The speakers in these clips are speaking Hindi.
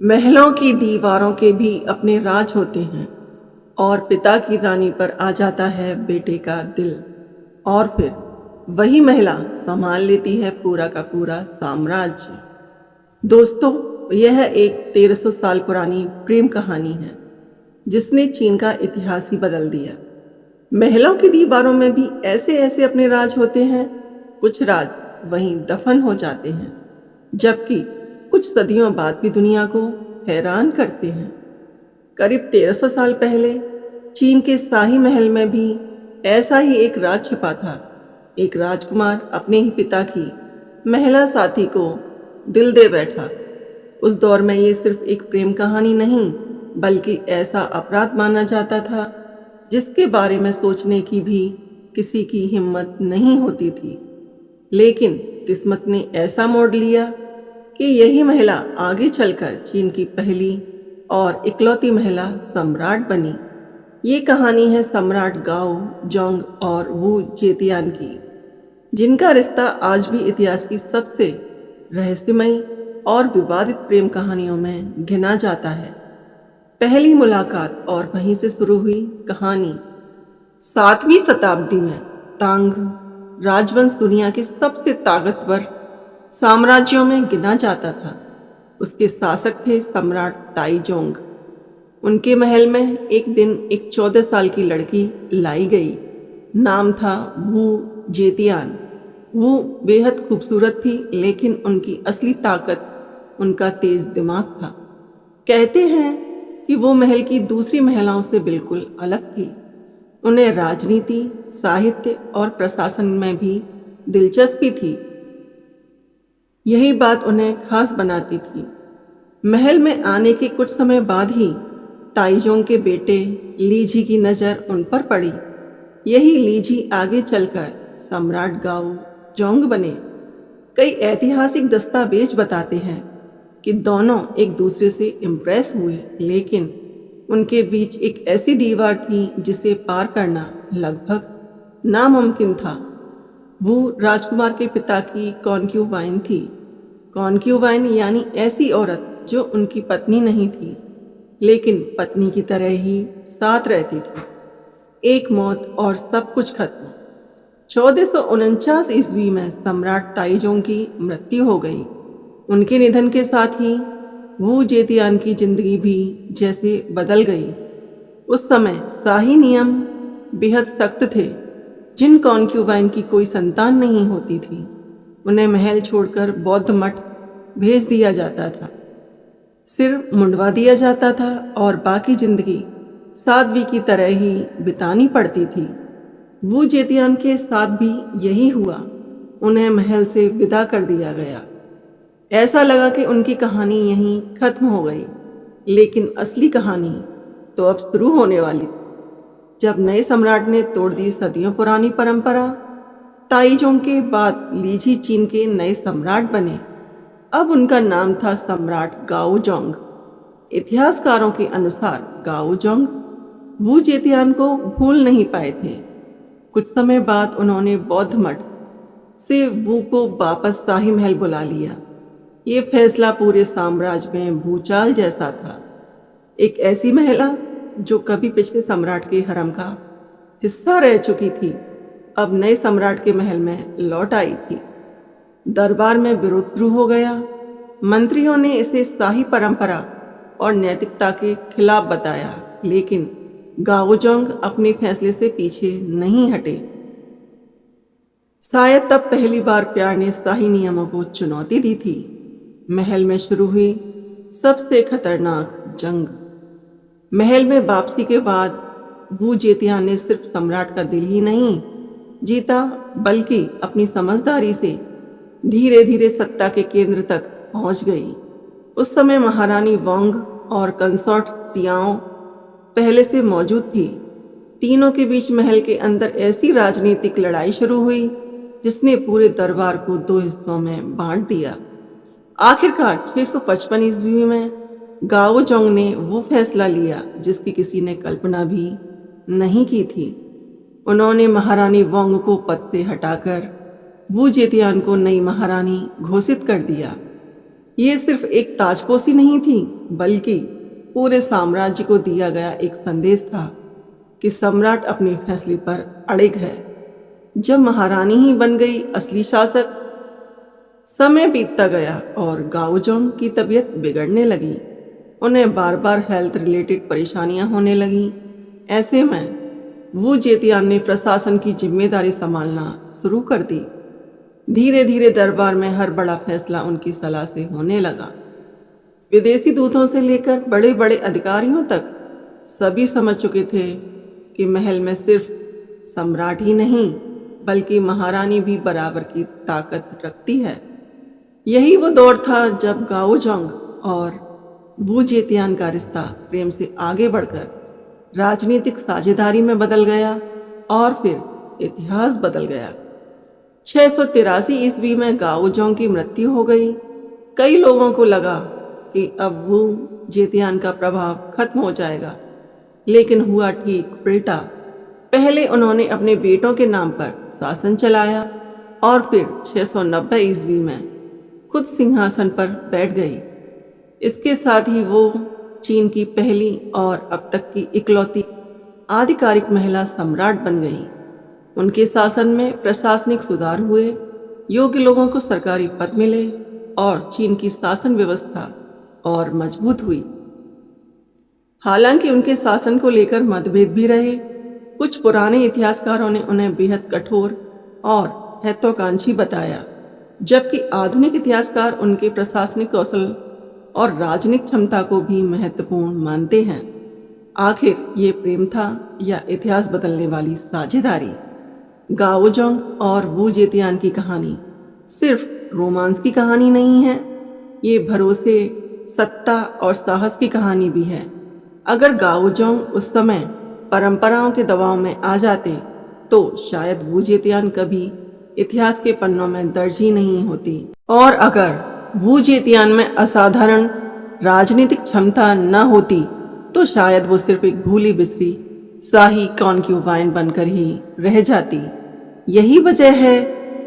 महलों की दीवारों के भी अपने राज होते हैं और पिता की रानी पर आ जाता है बेटे का दिल और फिर वही महिला संभाल लेती है पूरा का पूरा साम्राज्य। दोस्तों, यह एक 1300 साल पुरानी प्रेम कहानी है जिसने चीन का इतिहास ही बदल दिया। महलों की दीवारों में भी ऐसे ऐसे अपने राज होते हैं। कुछ राज वहीं दफन हो जाते हैं, जबकि कुछ सदियों बाद भी दुनिया को हैरान करते हैं। करीब 1300 साल पहले चीन के शाही महल में भी ऐसा ही एक राज छिपा था। एक राजकुमार अपने ही पिता की महिला साथी को दिल दे बैठा। उस दौर में ये सिर्फ एक प्रेम कहानी नहीं, बल्कि ऐसा अपराध माना जाता था जिसके बारे में सोचने की भी किसी की हिम्मत नहीं होती थी। लेकिन किस्मत ने ऐसा मोड़ लिया कि यही महिला आगे चलकर चीन की पहली और इकलौती महिला सम्राट बनी। ये कहानी है सम्राट गाओ जोंग और वू जेतियान की, जिनका रिश्ता आज भी इतिहास की सबसे रहस्यमयी और विवादित प्रेम कहानियों में गिना जाता है। पहली मुलाकात और वहीं से शुरू हुई कहानी। 7वीं शताब्दी में तांग राजवंश दुनिया के सबसे ताकतवर साम्राज्यों में गिना जाता था। उसके शासक थे सम्राट ताइजोंग। उनके महल में एक दिन एक 14 साल की लड़की लाई गई। नाम था वू जेतियान। वो बेहद खूबसूरत थी, लेकिन उनकी असली ताकत उनका तेज दिमाग था। कहते हैं कि वो महल की दूसरी महिलाओं से बिल्कुल अलग थी। उन्हें राजनीति, साहित्य और प्रशासन में भी दिलचस्पी थी। यही बात उन्हें खास बनाती थी। महल में आने के कुछ समय बाद ही ताइजोंग के बेटे लीजी की नज़र उन पर पड़ी। यही लीजी आगे चलकर सम्राट गाओ जोंग बने। कई ऐतिहासिक दस्तावेज बताते हैं कि दोनों एक दूसरे से इम्प्रेस हुए, लेकिन उनके बीच एक ऐसी दीवार थी जिसे पार करना लगभग नामुमकिन था। वो राजकुमार के पिता की कॉन्क्यूवाइन थी। कॉन्क्यूवाइन यानी ऐसी औरत जो उनकी पत्नी नहीं थी, लेकिन पत्नी की तरह ही साथ रहती थी। एक मौत और सब कुछ खत्म। 1449 ईस्वी में सम्राट ताइजोंग की मृत्यु हो गई। उनके निधन के साथ ही वू जेतियान की जिंदगी भी जैसे बदल गई। उस समय शाही नियम बेहद सख्त थे। जिन कॉन्क्यूवाइन की कोई संतान नहीं होती थी, उन्हें महल छोड़कर बौद्ध मठ भेज दिया जाता था, सिर मुंडवा दिया जाता था और बाकी जिंदगी साध्वी की तरह ही बितानी पड़ती थी। वू जेतियान के साथ भी यही हुआ। उन्हें महल से विदा कर दिया गया। ऐसा लगा कि उनकी कहानी यहीं खत्म हो गई, लेकिन असली कहानी तो अब शुरू होने वाली थी। जब नए सम्राट ने तोड़ दी सदियों पुरानी परंपरा, ताइजोंग के बाद लीजी चीन के नए सम्राट बने। अब उनका नाम था सम्राट गाओ जोंग। इतिहासकारों के अनुसार गाओ जोंग वू जेतियान को भूल नहीं पाए थे। कुछ समय बाद उन्होंने बौद्ध मठ से वू को वापस शाही महल बुला लिया। ये फैसला पूरे साम्राज्य में भूचाल जैसा था। एक ऐसी महिला जो कभी पिछले सम्राट के हरम का हिस्सा रह चुकी थी, अब नए सम्राट के महल में लौट आई थी। दरबार में विरोध शुरू हो गया। मंत्रियों ने इसे शाही परंपरा और नैतिकता के खिलाफ बताया, लेकिन गाओ जोंग अपने फैसले से पीछे नहीं हटे। शायद तब पहली बार प्यार ने शाही नियमों को चुनौती दी थी। महल में शुरू हुई सबसे खतरनाक जंग। महल में वापसी के बाद वू जेतियान ने सिर्फ सम्राट का दिल ही नहीं जीता, बल्कि अपनी समझदारी से धीरे धीरे सत्ता के केंद्र तक पहुंच गई। उस समय महारानी वोंग और कंसॉर्ट सियाओ पहले से मौजूद थी। तीनों के बीच महल के अंदर ऐसी राजनीतिक लड़ाई शुरू हुई जिसने पूरे दरबार को 2 हिस्सों में बांट दिया। आखिरकार 655 ईस्वी में गाओ जोंग ने वो फैसला लिया जिसकी किसी ने कल्पना भी नहीं की थी। उन्होंने महारानी वोंग को पद से हटाकर वू जेतियान को नई महारानी घोषित कर दिया। ये सिर्फ एक ताजपोशी नहीं थी, बल्कि पूरे साम्राज्य को दिया गया एक संदेश था कि सम्राट अपने फैसले पर अड़िग है। जब महारानी ही बन गई असली शासक, समय बीतता गया और गाओजोंग की तबीयत बिगड़ने लगी। उन्हें बार बार हेल्थ रिलेटेड परेशानियां होने लगीं। ऐसे में वू जेतियान ने प्रशासन की जिम्मेदारी संभालना शुरू कर दी। धीरे धीरे दरबार में हर बड़ा फैसला उनकी सलाह से होने लगा। विदेशी दूतों से लेकर बड़े बड़े अधिकारियों तक सभी समझ चुके थे कि महल में सिर्फ सम्राट ही नहीं, बल्कि महारानी भी बराबर की ताकत रखती है। यही वो दौर था जब गाओजोंग और वू जेतियान का रिश्ता प्रेम से आगे बढ़कर राजनीतिक साझेदारी में बदल गया और फिर इतिहास बदल गया। 683 ईस्वी में गाओजोंग की मृत्यु हो गई। कई लोगों को लगा कि अब वू जेतियान का प्रभाव खत्म हो जाएगा, लेकिन हुआ ठीक उल्टा। पहले उन्होंने अपने बेटों के नाम पर शासन चलाया और फिर 690 ईस्वी में खुद सिंहासन पर बैठ गई। इसके साथ ही वो चीन की पहली और अब तक की इकलौती आधिकारिक महिला सम्राट बन गई। उनके शासन में प्रशासनिक सुधार हुए, योग्य लोगों को सरकारी पद मिले और चीन की शासन व्यवस्था और मजबूत हुई। हालांकि उनके शासन को लेकर मतभेद भी रहे। कुछ पुराने इतिहासकारों ने उन्हें बेहद कठोर और महत्वाकांक्षी बताया, जबकि आधुनिक इतिहासकार उनके प्रशासनिक कौशल और राजनीतिक क्षमता को भी महत्वपूर्ण मानते हैं। आखिर ये प्रेम था या इतिहास बदलने वाली साझेदारी? गाओजोंग और वू जेतियान की कहानी सिर्फ रोमांस की कहानी नहीं है, ये भरोसे, सत्ता और साहस की कहानी भी है। अगर गाओजोंग उस समय परंपराओं के दबाव में आ जाते तो शायद वू जेतियान कभी इतिहास के पन्नों में दर्ज ही नहीं होती। और अगर वू जेतियान में असाधारण राजनीतिक क्षमता न होती तो शायद वो सिर्फ एक भूली बिसरी शाही कॉन्क्यूबाइन बनकर ही रह जाती। यही वजह है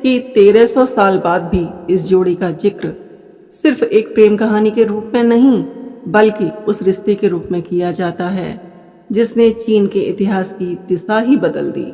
कि 1300 साल बाद भी इस जोड़ी का जिक्र सिर्फ एक प्रेम कहानी के रूप में नहीं, बल्कि उस रिश्ते के रूप में किया जाता है जिसने चीन के इतिहास की दिशा ही बदल दी।